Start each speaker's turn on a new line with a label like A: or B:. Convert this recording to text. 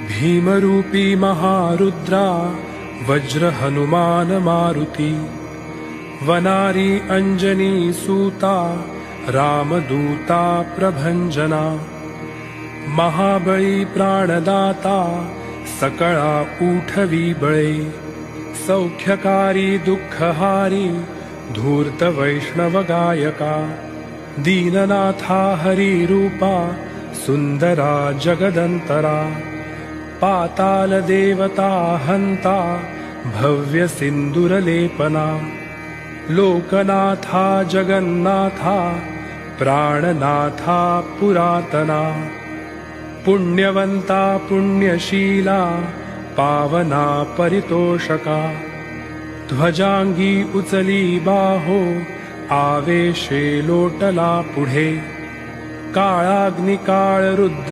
A: भीमरूपी महारुद्रा वज्र हनुमान मारुती, वनारी अंजनी सूता रामदूता प्रभंजना, महाबळी प्राणदाता सकळा उठवी बळे, सौख्यकारी दुःखहारी धूर्त वैष्णव गायका, दीननाथा हरी रूपा सुंदरा जगदंतरा, पाताल देवता हंता भव्य सिंदूरलेपना, लोकनाथा जगन्नाथा प्राणनाथा पुरातना, पुण्यवंता पुण्यशीला पावना परितोषका, ध्वजांगी उचली बाहो आवेशे लोटला पुढे, काळाग्निकाळ रुद्र